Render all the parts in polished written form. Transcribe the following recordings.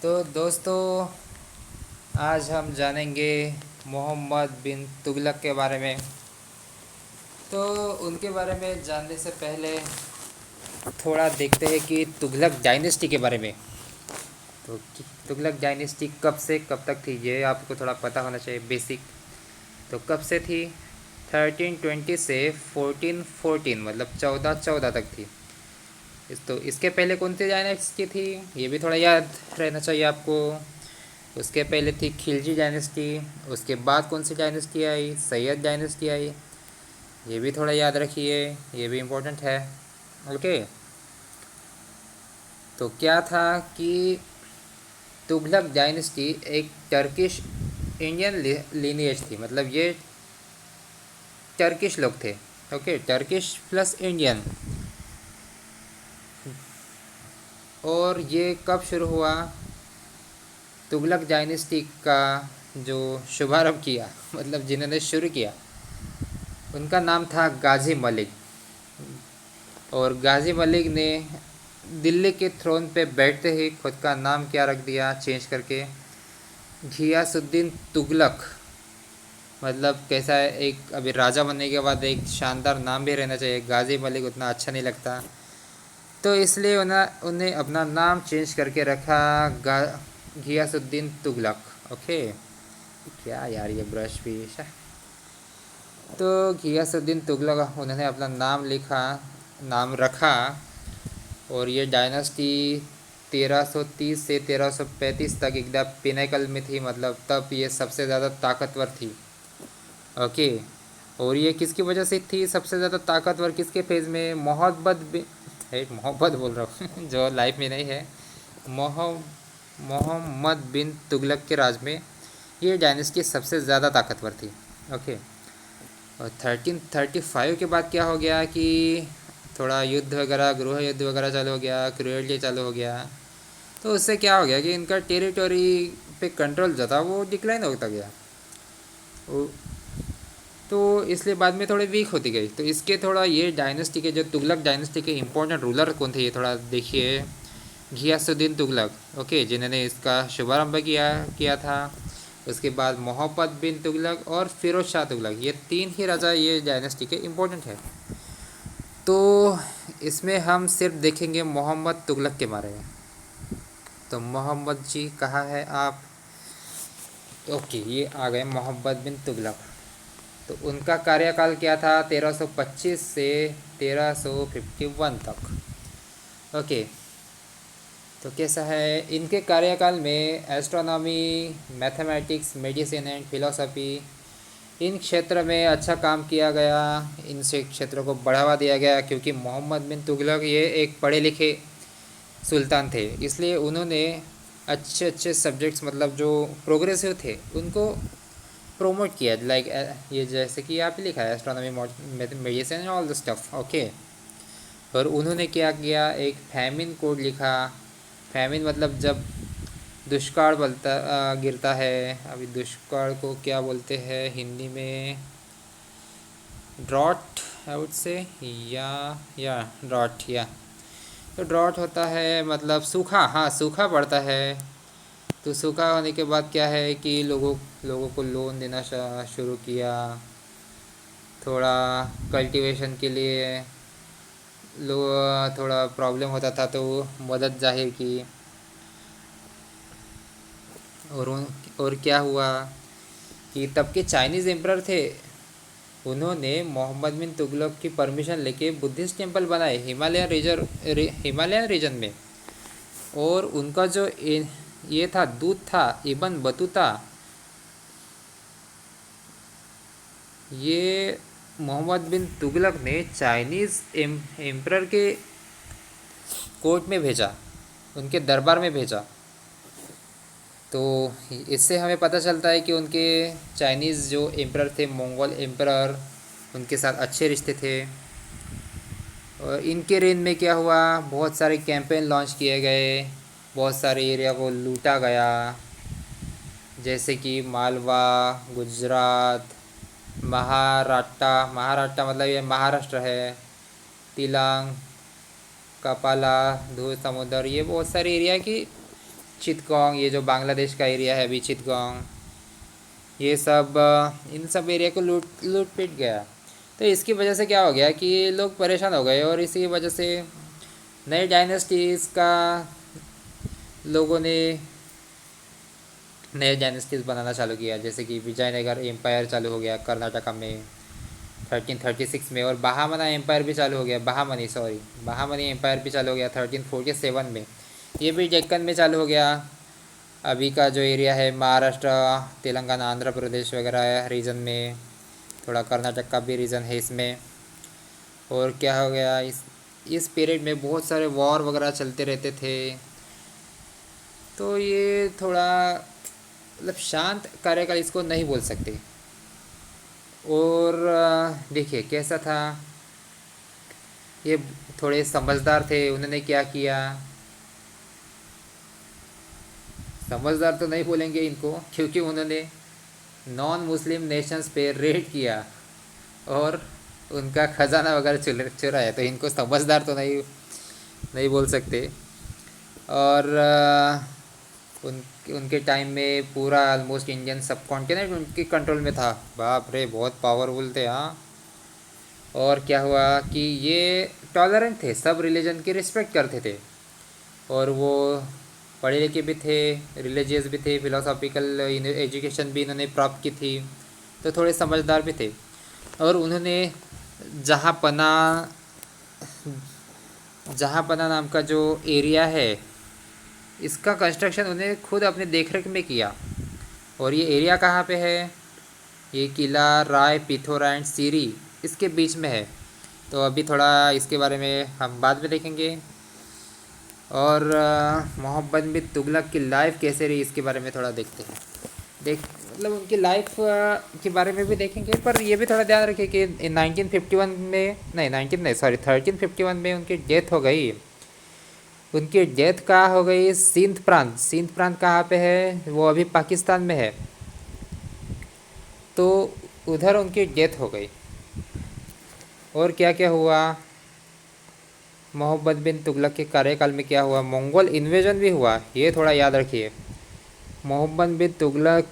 तो दोस्तों, आज हम जानेंगे मोहम्मद बिन तुगलक के बारे में। तो उनके बारे में जानने से पहले थोड़ा देखते हैं कि तुगलक डायनेस्टी के बारे में। तो तुगलक डायनेस्टी कब से कब तक थी, ये आपको थोड़ा पता होना चाहिए, बेसिक। तो कब से थी? 1320 से 1414, मतलब 1414 तक थी। तो इसके पहले कौन सी डायनेस्टी थी, ये भी थोड़ा याद रहना चाहिए आपको। उसके पहले थी खिलजी डायनेस्टी। उसके बाद कौन सी डायनेस्टी आई? सैयद डायनेस्टी आई। ये भी थोड़ा याद रखिए, ये भी इम्पोर्टेंट है। ओके। तो क्या था कि तुगलक डायनेस्टी एक टर्किश इंडियन लीनिएज थी, मतलब ये टर्किश लोग थे। Okay, Turkish plus Indian. और ये कब शुरू हुआ? तुगलक डायनेस्टी का जो शुभारंभ किया, मतलब जिन्होंने शुरू किया, उनका नाम था गाजी मलिक। और गाजी मलिक ने दिल्ली के थ्रोन पे बैठते ही खुद का नाम क्या रख दिया, चेंज करके, घियासुद्दीन तुगलक। मतलब कैसा है, एक अभी राजा बनने के बाद एक शानदार नाम भी रहना चाहिए। गाजी मलिक उतना अच्छा नहीं लगता, तो इसलिए उन्हें उन्हें अपना नाम चेंज करके रखा घियासुद्दीन तुगलक। ओके। क्या यार, ये ब्रश भी तो घियासुद्दीन तुगलक उन्होंने अपना नाम लिखा, नाम रखा। और ये डायनेस्टी 1330 से 1335 तक एकदम पिनेकल में थी, मतलब तब ये सबसे ज़्यादा ताकतवर थी। ओके। और ये किसकी वजह से थी सबसे ज़्यादा ताकतवर, किसके फेज़ में? मोहब्बत बोल रहा हूँ जो लाइफ में नहीं है। मोहम्मद बिन तुगलक के राज में ये डायनेस्टी सबसे ज़्यादा ताकतवर थी। ओके। और 1335 के बाद क्या हो गया कि थोड़ा युद्ध वगैरह, गृह युद्ध वगैरह चालू हो गया, क्रुएल्टी चालू हो गया। तो उससे क्या हो गया कि इनका टेरिटोरी पे कंट्रोल जो था वो डिक्लाइन होता गया। तो इसलिए बाद में थोड़ी वीक होती गई। तो इसके थोड़ा ये डायनेस्टी के, जो तुगलक डायनेस्टी के इंपॉर्टेंट रूलर कौन थे, ये थोड़ा देखिए। घियासुद्दीन तुगलक, ओके, जिन्होंने इसका शुभारंभ किया था। उसके बाद मोहम्मद बिन तुगलक और फिरोज शाह तुगलक, ये तीन ही राजा ये डायनेस्टी के इम्पोर्टेंट है। तो इसमें हम सिर्फ देखेंगे मोहम्मद तुगलक के बारे में। तो मोहम्मद जी कहाँ है आप? ओके, ये आ गए मोहम्मद बिन तुगलक। तो उनका कार्यकाल क्या था? 1325 से 1351 तक। ओके। तो कैसा है इनके कार्यकाल में? Astronomy, mathematics, medicine and philosophy, इन क्षेत्र में अच्छा काम किया गया। इन से क्षेत्रों को बढ़ावा दिया गया, क्योंकि मोहम्मद बिन तुगलक ये एक पढ़े लिखे सुल्तान थे, इसलिए उन्होंने अच्छे अच्छे सब्जेक्ट्स, मतलब जो प्रोग्रेसिव थे, उनको प्रोमोट किया। लाइक ये जैसे कि आप ही लिखा है, astronomy, medicine, all the stuff. Okay. और उन्होंने क्या किया? एक फैमिन कोड लिखा। फैमिन मतलब जब दुष्काल गिरता है। अभी दुष्काल को क्या बोलते हैं हिंदी में? ड्रॉट, आई वुड से, या ड्रॉट, या तो ड्रॉट होता है, मतलब सूखा। हाँ, सूखा पड़ता है। तो सूखा होने के बाद क्या है कि लोगों लोगों को लोन देना शुरू किया। थोड़ा कल्टीवेशन के लिए थोड़ा प्रॉब्लम होता था, तो मदद जाहिर की। और और क्या हुआ कि तब के चाइनीज़ एम्परर थे, उन्होंने मोहम्मद बिन तुगलक की परमिशन लेके बुद्धिस्ट टेम्पल बनाए हिमालयन रीजन में। और उनका जो ये था दूत था, इबन बतूता, ये मोहम्मद बिन तुगलक ने चाइनीज़ एम्परर के कोर्ट में भेजा, उनके दरबार में भेजा। तो इससे हमें पता चलता है कि उनके चाइनीज़ जो एम्परर थे, मंगोल एम्परर, उनके साथ अच्छे रिश्ते थे। और इनके रेन में क्या हुआ? बहुत सारे कैंपेन लॉन्च किए गए, बहुत सारे एरिया को लूटा गया, जैसे कि मालवा, गुजरात, महाराष्ट्र मतलब ये महाराष्ट्र है, तिलांग, कपाला, धूल समुद्र, ये बहुत सारे एरिया की चिटगोंग, ये जो बांग्लादेश का एरिया है अभी चिटगोंग, ये सब इन सब एरिया को लूट पिट गया। तो इसकी वजह से क्या हो गया कि लोग परेशान हो गए, और इसी वजह से नए डायनेस्टीज़ का लोगों ने नए डायनेस्टीज़ बनाना चालू किया, जैसे कि विजयनगर एम्पायर चालू हो गया कर्नाटका में 1336 में, और बहामना एम्पायर भी चालू हो गया, बहामनी एम्पायर भी चालू हो गया 1347 में। ये भी डेक्कन में चालू हो गया। अभी का जो एरिया है महाराष्ट्र, तेलंगाना, आंध्र प्रदेश वगैरह रीजन में, थोड़ा कर्नाटक का भी रीजन है इसमें। और क्या हो गया, इस पीरियड में बहुत सारे वॉर वगैरह चलते रहते थे। तो ये थोड़ा मतलब शांत कार्यकाल इसको नहीं बोल सकते। और देखिए कैसा था, ये थोड़े समझदार थे। उन्होंने क्या किया, समझदार तो नहीं बोलेंगे इनको, क्योंकि उन्होंने नॉन मुस्लिम नेशंस पे रेड किया और उनका खजाना वगैरह चुराया, तो इनको समझदार तो नहीं नहीं बोल सकते। और उनके टाइम में पूरा ऑलमोस्ट इंडियन सब कॉन्टिनेंट उनके कंट्रोल में था। बाप रे, बहुत पावरफुल थे हाँ। और क्या हुआ कि ये टॉलरेंट थे, सब रिलीजन की रिस्पेक्ट करते थे, और वो पढ़े लिखे भी थे, रिलीजियस भी थे, फिलोसॉफिकल एजुकेशन भी इन्होंने प्राप्त की थी, तो थोड़े समझदार भी थे। और उन्होंने जहाँ पना जहाँ पना नाम का जो एरिया है, इसका कंस्ट्रक्शन उन्हें खुद अपने देखरेख में किया। और ये एरिया कहाँ पे है, ये किला राय पिथौरा एंड सीरी इसके बीच में है। तो अभी थोड़ा इसके बारे में हम बाद में देखेंगे। और मोहम्मद बिन तुगलक की लाइफ कैसे रही इसके बारे में थोड़ा देखते हैं। मतलब उनकी लाइफ के बारे में भी देखेंगे, पर ये भी थोड़ा ध्यान रखें कि 1951 में नहीं 19 नहीं सॉरी 1351 में उनकी डेथ हो गई। उनकी डेथ कहाँ हो गई, सिंध प्रांत कहाँ पे है, वो अभी पाकिस्तान में है, तो उधर उनकी डेथ हो गई। और क्या क्या हुआ, मोहम्मद बिन तुगलक के कार्यकाल में क्या हुआ, मंगोल इन्वेजन भी हुआ, ये थोड़ा याद रखिए। मोहम्मद बिन तुगलक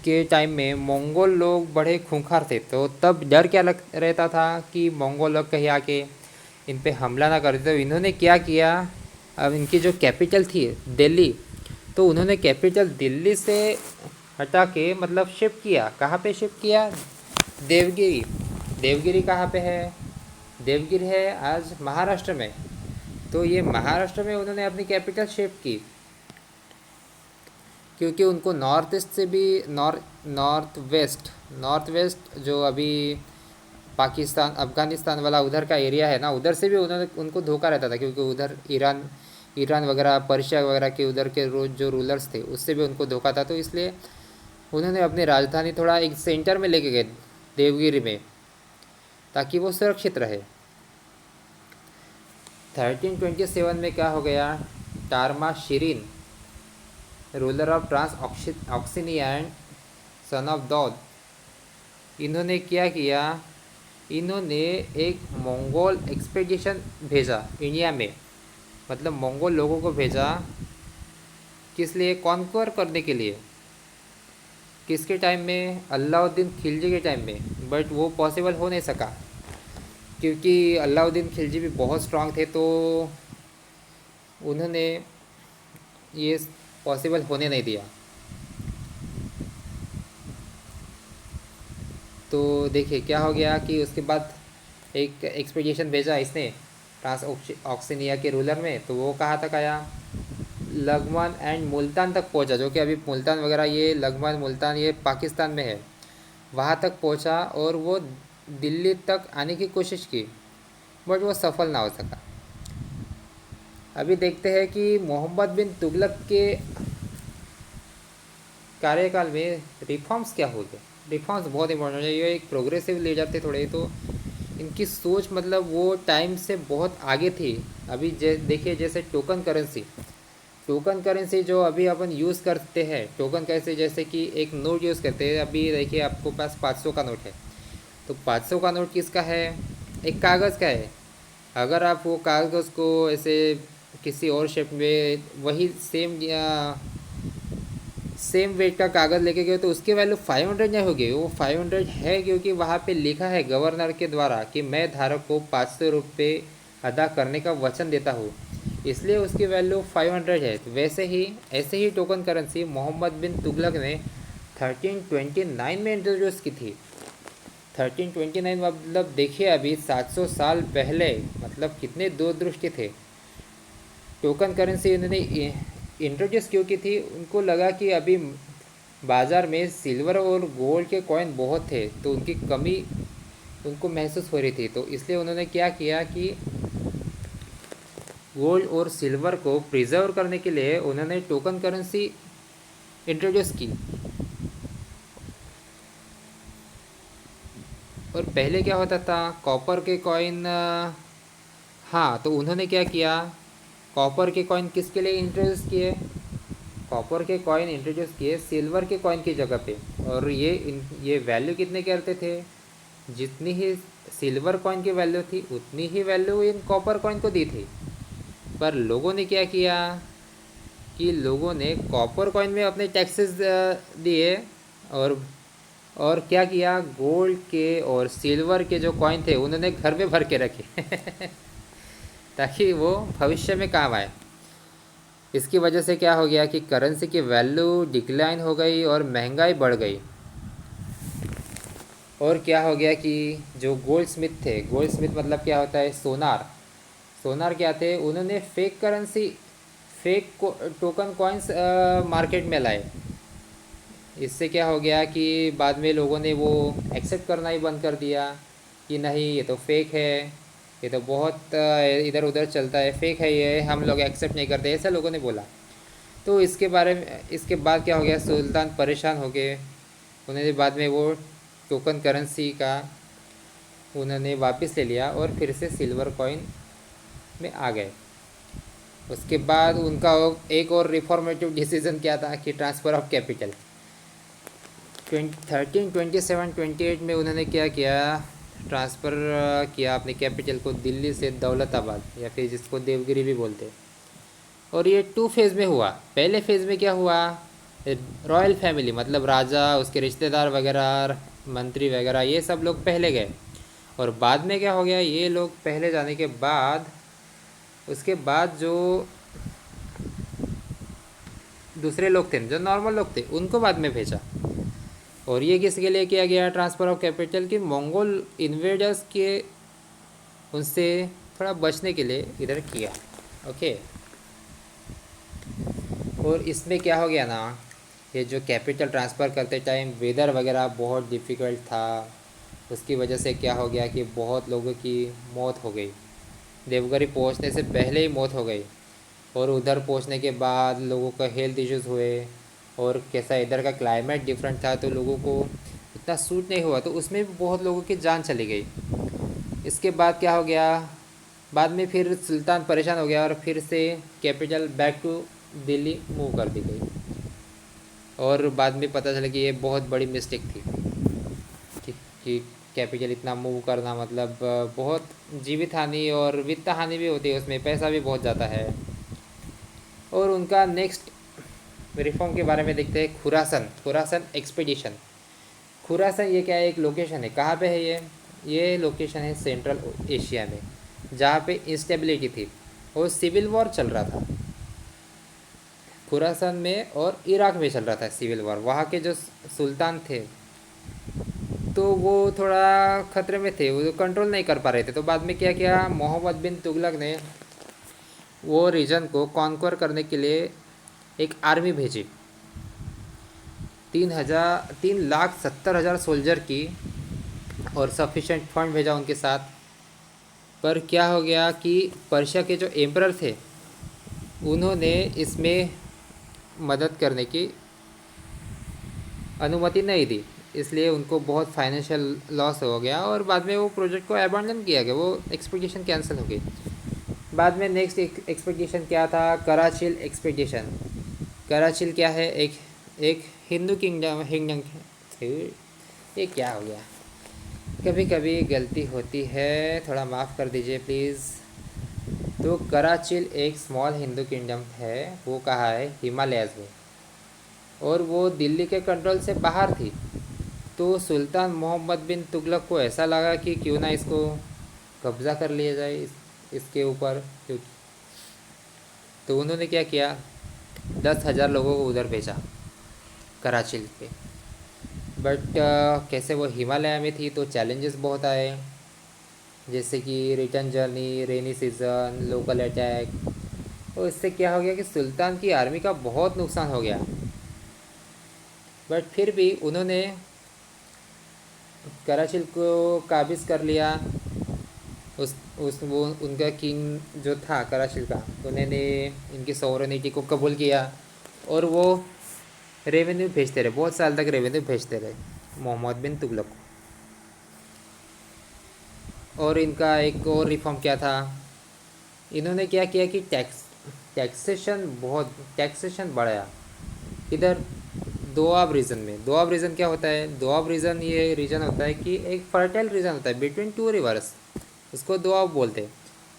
के टाइम में मंगोल लोग बड़े खूंखार थे, तो तब डर क्या लग रहता था कि मंगोल लोग कहीं आके इन पे हमला ना कर दे। तो इन्होंने क्या किया, अब इनकी जो कैपिटल थी दिल्ली, तो उन्होंने कैपिटल दिल्ली से हटा के मतलब शिफ्ट किया, कहाँ पे शिफ्ट किया, देवगिरी। देवगिरी कहाँ पे है, देवगिरी है आज महाराष्ट्र में। तो ये महाराष्ट्र में उन्होंने अपनी कैपिटल शिफ्ट की, क्योंकि उनको नॉर्थ ईस्ट से भी नॉर्थ वेस्ट जो अभी पाकिस्तान अफ़गानिस्तान वाला उधर का एरिया है ना, उधर से भी उनको धोखा रहता था, क्योंकि उधर ईरान वगैरह पर्शिया वगैरह के उधर के जो रूलर्स थे उससे भी उनको धोखा था। तो इसलिए उन्होंने अपनी राजधानी थोड़ा एक सेंटर में लेके गए देवगिरी में, ताकि वो सुरक्षित रहे। 1327 में क्या हो गया, Tarmashirin ruler of Transoxiana and son of Daud, इन्होंने क्या किया, इन्होंने एक मंगोल एक्सपेडिशन भेजा इंडिया में, मतलब मंगोल लोगों को भेजा, किस लिए, कॉन्क्वर करने के लिए। किसके टाइम में, अलाउद्दीन खिलजी के टाइम में, बट वो पॉसिबल हो नहीं सका, क्योंकि अलाउद्दीन खिलजी भी बहुत स्ट्रांग थे, तो उन्होंने ये पॉसिबल होने नहीं दिया। तो देखिए क्या हो गया कि उसके बाद एक एक्सपीडिशन भेजा इसने ट्रांस ऑक्सिनिया के रूलर में, तो वो कहाँ तक आया, लगमान एंड मुल्तान तक पहुंचा, जो कि अभी मुल्तान वगैरह ये लगमान मुल्तान ये पाकिस्तान में है, वहाँ तक पहुंचा। और वो दिल्ली तक आने की कोशिश की, बट वो सफल ना हो सका। अभी देखते हैं कि मोहम्मद बिन तुगलक के कार्यकाल में रिफॉर्म्स क्या हो गए। रिफॉर्म्स बहुत इंपॉर्टेंट है, ये एक प्रोग्रेसिव ले जाते थोड़े, तो इनकी सोच मतलब वो टाइम से बहुत आगे थी। अभी देखिए जैसे टोकन करेंसी जो अभी अपन यूज़ करते हैं, टोकन करेंसी जैसे कि एक नोट यूज़ करते हैं। अभी देखिए आपको पास 500 का नोट है, तो 500 का नोट किसका है, एक कागज़ का है। अगर आप वो कागज़ को ऐसे किसी और शेप में वही सेम वेट का कागज़ लेके गए तो उसकी वैल्यू 500 नहीं होगी। वो 500 है क्योंकि वहाँ पे लिखा है गवर्नर के द्वारा कि मैं धारक को 500 रुपये अदा करने का वचन देता हूँ, इसलिए उसकी वैल्यू 500 है। तो वैसे ही ऐसे ही टोकन करेंसी मोहम्मद बिन तुगलक ने 1329 में इंट्रोड्यूस की थी। 1329 मतलब देखिए अभी 700 साल पहले, मतलब कितने दूरदृष्टि थे। टोकन करेंसी उन्होंने इंट्रोड्यूस क्यों की थी? उनको लगा कि अभी बाज़ार में सिल्वर और गोल्ड के कॉइन बहुत थे तो उनकी कमी उनको महसूस हो रही थी। तो इसलिए उन्होंने क्या किया कि गोल्ड और सिल्वर को प्रिजर्व करने के लिए उन्होंने टोकन करेंसी इंट्रोड्यूस की। और पहले क्या होता था, कॉपर के कॉइन। हाँ, तो उन्होंने क्या किया, कॉपर के कॉइन किसके लिए इंट्रोड्यूस किए? कॉपर के कॉइन इंट्रोड्यूस किए सिल्वर के कॉइन की जगह पे। और ये वैल्यू कितने करते थे? जितनी ही सिल्वर कॉइन की वैल्यू थी उतनी ही वैल्यू इन कॉपर कॉइन को दी थी। पर लोगों ने क्या किया कि लोगों ने कॉपर कॉइन में अपने टैक्सेस दिए और क्या किया, गोल्ड के और सिल्वर के जो कॉइन थे उन्होंने घर में भर के रखे ताकि वो भविष्य में काम आए। इसकी वजह से क्या हो गया कि करेंसी की वैल्यू डिक्लाइन हो गई और महंगाई बढ़ गई। और क्या हो गया कि जो गोल्ड स्मिथ थे, गोल्ड स्मिथ मतलब क्या होता है, सोनार। सोनार क्या थे, उन्होंने fake currency, fake token coins market में लाए। इससे क्या हो गया कि बाद में लोगों ने वो एक्सेप्ट करना ही बंद कर दिया कि नहीं ये तो फेक है, ये तो बहुत इधर उधर चलता है, फेक है ये, हम लोग एक्सेप्ट नहीं करते, ऐसा लोगों ने बोला। तो इसके बाद क्या हो गया, सुल्तान परेशान हो गए। उन्होंने बाद में वो टोकन करेंसी का उन्होंने वापस ले लिया और फिर से सिल्वर कॉइन में आ गए। उसके बाद उनका एक और रिफॉर्मेटिव डिसीजन क्या था कि ट्रांसफ़र ऑफ कैपिटल। 1327-28 में उन्होंने क्या किया, ट्रांसफ़र किया अपने कैपिटल को दिल्ली से दौलताबाद, या फिर जिसको देवगिरी भी बोलते हैं। और ये 2 फेज़ में हुआ। पहले फेज़ में क्या हुआ, रॉयल फैमिली मतलब राजा, उसके रिश्तेदार वगैरह, मंत्री वगैरह, ये सब लोग पहले गए। और बाद में क्या हो गया, ये लोग पहले जाने के बाद उसके बाद जो दूसरे लोग थे, जो नॉर्मल लोग थे, उनको बाद में भेजा। और ये किसके लिए किया गया ट्रांसफ़र ऑफ कैपिटल, कि मंगोल इन्वेडर्स के उनसे थोड़ा बचने के लिए इधर किया। ओके। और इसमें क्या हो गया ना, ये जो कैपिटल ट्रांसफ़र करते टाइम वेदर वगैरह बहुत डिफ़िकल्ट था। उसकी वजह से क्या हो गया कि बहुत लोगों की मौत हो गई। देवगिरी पहुंचने से पहले ही मौत हो गई। और उधर पहुंचने के बाद लोगों का हेल्थ इश्यूज़ हुए। और कैसा इधर का क्लाइमेट डिफरेंट था तो लोगों को इतना सूट नहीं हुआ, तो उसमें भी बहुत लोगों की जान चली गई। इसके बाद क्या हो गया, बाद में फिर सुल्तान परेशान हो गया और फिर से capital back to Delhi move कर दी गई। और बाद में पता चला कि ये बहुत बड़ी मिस्टेक थी कि कैपिटल इतना मूव करना, मतलब बहुत जीवित हानि और वित्त हानि भी होती है, उसमें पैसा भी बहुत जाता है। और उनका नेक्स्ट रिफॉर्म के बारे में देखते हैं, खुरासन एक्सपीडिशन। खुरासन ये क्या है, एक लोकेशन है। कहाँ पे है ये लोकेशन है सेंट्रल एशिया में, जहाँ पे इंस्टेबिलिटी थी और सिविल वॉर चल रहा था खुरासन में, और इराक में चल रहा था सिविल वॉर। वहाँ के जो सुल्तान थे तो वो थोड़ा ख़तरे में थे, वो कंट्रोल नहीं कर पा रहे थे। तो बाद में क्या किया, मोहम्मद बिन तुगलक ने वो रीजन को कॉन्कर करने के लिए एक आर्मी भेजी, 3,70,000 सोल्जर की, और सफिशेंट फंड भेजा उनके साथ। पर क्या हो गया कि पर्शिया के जो एम्परर थे उन्होंने इसमें मदद करने की अनुमति नहीं दी, इसलिए उनको बहुत फाइनेंशियल लॉस हो गया और बाद में वो प्रोजेक्ट को अबैंडन किया गया, वो एक्सपेडिशन कैंसिल हो गई। बाद में नेक्स्ट एक्सपेडिशन क्या था, कराचिल एक्सपेडिशन। कराचिल क्या है, एक हिंदू किंगडम ये क्या हो गया, कभी कभी गलती होती है, थोड़ा माफ़ कर दीजिए प्लीज़। तो तो कराचिल एक स्मॉल हिंदू किंगडम है, वो कहाँ है, हिमालयाज़ में, और वो दिल्ली के कंट्रोल से बाहर थी। तो सुल्तान मोहम्मद बिन तुगलक को ऐसा लगा कि क्यों ना इसको कब्ज़ा कर लिया जाए इसके ऊपर, क्योंकि तो उन्होंने क्या किया, 10,000 लोगों को उधर भेजा कराची पे। बट कैसे वो हिमालय में थी तो चैलेंजेस बहुत आए, जैसे कि return journey, rainy season, local attack. और इससे क्या हो गया कि सुल्तान की आर्मी का बहुत नुकसान हो गया। बट फिर भी उन्होंने कराची को काबिज कर लिया। उस वो उनका किंग जो था कराची का, उन्होंने इनकी सॉवरेनिटी को कबूल किया, और वो रेवेन्यू भेजते रहे, बहुत साल तक रेवेन्यू भेजते रहे मोहम्मद बिन तुगलक को। और इनका एक और रिफॉर्म क्या था, इन्होंने क्या किया कि टैक्सेशन बढ़ाया इधर दोआब रीजन में। दोआब रीजन क्या होता है, दोआब रीजन ये रीजन होता है कि एक फर्टाइल रीजन होता है बिटवीन टू रिवर्स, उसको दोआब बोलते हैं।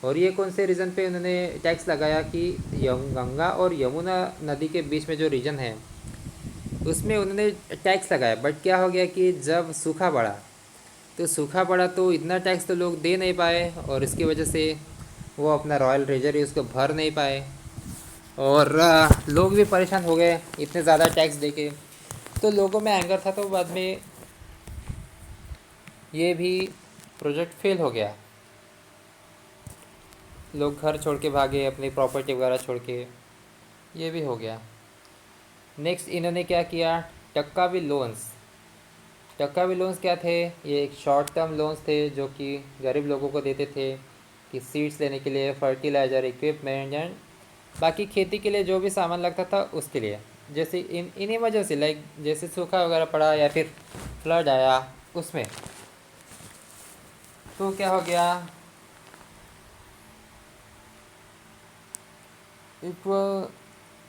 और ये कौन से रीजन पे उन्होंने टैक्स लगाया कि गंगा और यमुना नदी के बीच में जो रीजन है उसमें उन्होंने टैक्स लगाया। बट क्या हो गया कि जब सूखा पड़ा तो इतना टैक्स तो लोग दे नहीं पाए, और इसकी वजह से वो अपना रॉयल ट्रेजरी उसको भर नहीं पाए, और लोग भी परेशान हो गए इतने ज़्यादा टैक्स देके। तो लोगों में एंगर था, तो बाद में ये भी प्रोजेक्ट फेल हो गया। लोग घर छोड़ के भागे, अपनी प्रॉपर्टी वगैरह छोड़ के, ये भी हो गया। नेक्स्ट इन्होंने क्या किया, टक्कावी लोन्स। टक्कावी लोन्स क्या थे, ये एक शॉर्ट टर्म लोन्स थे जो कि गरीब लोगों को देते थे कि सीड्स लेने के लिए, फर्टिलाइज़र, इक्विपमेंट एंड बाकी खेती के लिए जो भी सामान लगता था उसके लिए। जैसे इन्हीं वजह से, लाइक जैसे सूखा वगैरह पड़ा या फिर फ्लड आया उसमें, तो क्या हो गया,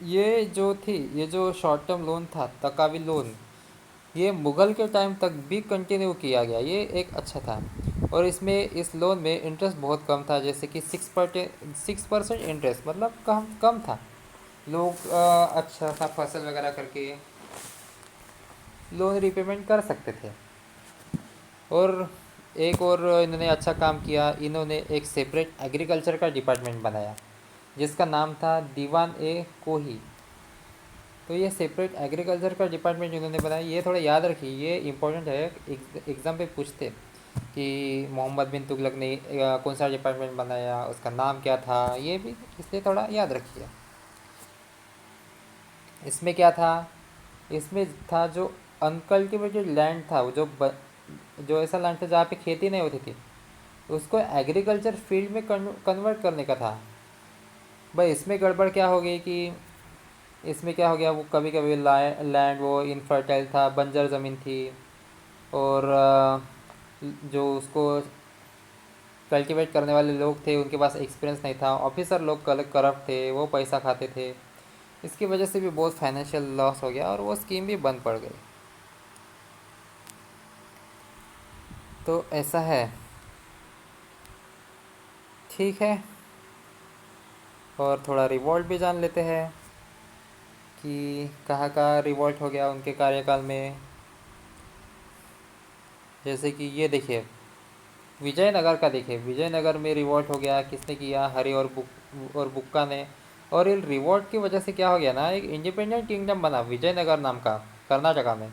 ये जो शॉर्ट टर्म लोन था, तकावी लोन, ये मुग़ल के टाइम तक भी कंटिन्यू किया गया, ये एक अच्छा था। और इस लोन में इंटरेस्ट बहुत कम था, जैसे कि 6% इंटरेस्ट, मतलब कम कम था। लोग अच्छा सा फसल वगैरह करके लोन रिपेमेंट कर सकते थे। और एक और इन्होंने अच्छा काम किया, इन्होंने एक सेपरेट एग्रीकल्चर का डिपार्टमेंट बनाया जिसका नाम था दीवान ए कोही। तो ये सेपरेट एग्रीकल्चर का डिपार्टमेंट इन्होंने बनाया, ये थोड़ा याद रखिए, ये इंपॉर्टेंट है, एग्ज़ाम पे पूछते कि मोहम्मद बिन तुगलक ने कौन सा डिपार्टमेंट बनाया, उसका नाम क्या था, ये भी इसलिए थोड़ा याद रखिए। इसमें क्या था, इसमें था जो अनकल्टिवेटेड लैंड था, वो जो ऐसा लैंड था जहाँ पे खेती नहीं होती थी, उसको एग्रीकल्चर फील्ड में कन्वर्ट करने का था। भाई इसमें गड़बड़ क्या हो गई कि इसमें क्या हो गया, वो कभी कभी लैंड वो इनफर्टाइल था, बंजर ज़मीन थी, और जो उसको कल्टीवेट करने वाले लोग थे उनके पास एक्सपीरियंस नहीं था, ऑफिसर लोग करप्ट थे, वो पैसा खाते थे। इसकी वजह से भी बहुत फाइनेंशियल लॉस हो गया और वो स्कीम भी बंद पड़ गई। तो ऐसा है, ठीक है। और थोड़ा रिवॉल्ट भी जान लेते हैं कि कहाँ रिवॉल्ट हो गया उनके कार्यकाल में। जैसे कि ये देखिए, विजयनगर का देखिए, विजयनगर में रिवॉल्ट हो गया, किसने किया, हरि और बुक्का ने। और ये रिवॉल्ट की वजह से क्या हो गया ना, एक इंडिपेंडेंट किंगडम बना विजयनगर नाम का, कर्नाटका में।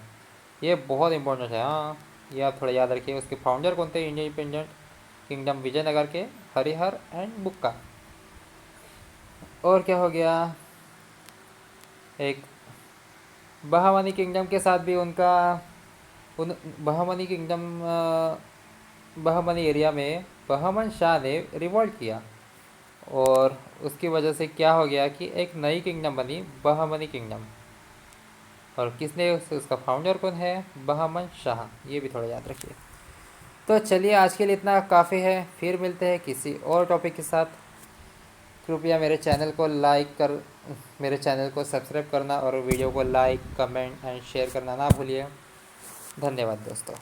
ये बहुत इंपॉर्टेंट है, हाँ, ये आप थोड़ा याद रखिए। उसके फाउंडर कौन थे इंडिपेंडेंट किंगडम विजयनगर के, हरिहर एंड बुक्का। और क्या हो गया, एक बहामनी किंगडम के साथ भी उनका उन बहामनी किंगडम बहामनी एरिया में बहामन शाह ने रिवॉल्ट किया, और उसकी वजह से क्या हो गया कि एक नई किंगडम बनी, बहामनी किंगडम। और किसने उसका फाउंडर कौन है, बहामन शाह, ये भी थोड़ा याद रखिए। तो चलिए आज के लिए इतना काफ़ी है, फिर मिलते हैं किसी और टॉपिक के साथ। कृपया मेरे चैनल को सब्सक्राइब करना और वीडियो को लाइक, कमेंट एंड शेयर करना ना भूलिए। धन्यवाद दोस्तों।